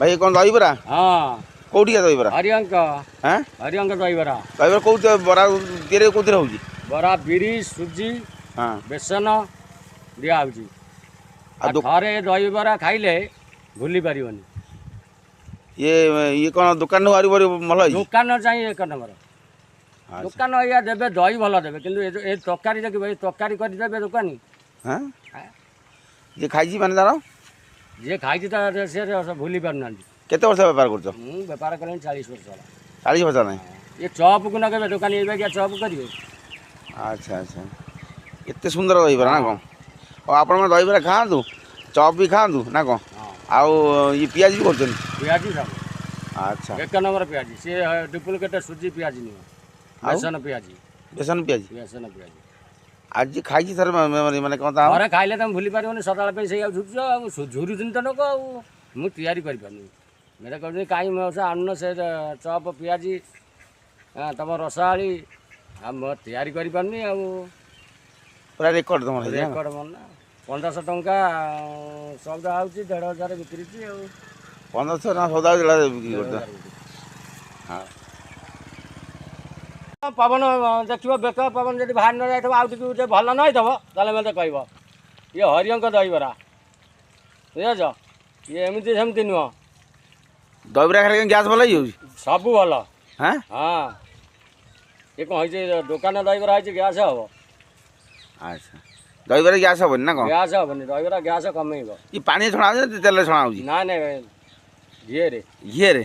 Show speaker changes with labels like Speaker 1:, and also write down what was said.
Speaker 1: भाई कौन दहीबरा
Speaker 2: हाँ
Speaker 1: कौटिया दहीबरा
Speaker 2: हरिअंक
Speaker 1: हाँ
Speaker 2: हरिअंक दहीबरा
Speaker 1: दहीबरा कौ बरा तीरे कौन होगी
Speaker 2: बरा बिरी सुजी
Speaker 1: हाँ
Speaker 2: बेसन दिया होची
Speaker 1: आ
Speaker 2: थरे दहीबरा खाइले भूली पारिबनी
Speaker 1: ये कौन दुकान आरी बारी भल
Speaker 2: दुकान चाहिए एक नंबर दुकान या देवे दही भल देवे किंतु ए तरकारी देखिए भाई तरकारी कर देवे दुकानी
Speaker 1: हाँ ये खाई मैंने तार
Speaker 2: जे खाई से भूली पार ना
Speaker 1: केते वर्ष बेपार कर
Speaker 2: बेपार कले 40 वर्ष होला
Speaker 1: 40 वर्ष नहीं
Speaker 2: ये चॉप को नगे दुकान ये क्या चॉप करिए
Speaker 1: अच्छा अच्छा एत सुंदर दहीबरा ना कौन और आप दहीबरा खातु चप भी खातु ना कौन आउ ये पियाज भी कर
Speaker 2: पियाजी सब
Speaker 1: अच्छा
Speaker 2: एक नंबर पियाजी सी डुप्लिकेट सुजी पियाजी नहीं बेसन पियाजी
Speaker 1: बेसन पियाज
Speaker 2: बेसन पियाजी
Speaker 1: आज खाई सर मैंने कौन
Speaker 2: अरे खाइले तुम भूली पारे सदा से झुरुन तो नको मुझे या मेरे कहते कहीं मौसा आन से चप पियाजी तुम रसाड़ी या पार्नी
Speaker 1: पूरा रेकर्ड तुम
Speaker 2: रेकर्ड मन 1500 टंका सौदा आउची 1500 बिक्री
Speaker 1: 1500 ना सौदा बिक्री करता हाँ
Speaker 2: पवन देखो बेक पवन जब बाहर न जाए आउटे भल न होता मत कह ये हरिअंक दहीबरा बुझ ये एमती सेमती नुह
Speaker 1: दहीबरा खाली गैस भल
Speaker 2: सब भल
Speaker 1: हाँ
Speaker 2: हाँ ये कौन हो दुकान दहीबरा है गैस हम
Speaker 1: अच्छा दहीबरा गैस हेनी ना कौन
Speaker 2: गैस हेनी दहीबरा गैस कमेब
Speaker 1: ये पानी छणा तेल छणा
Speaker 2: ना ना घी रे
Speaker 1: घी रे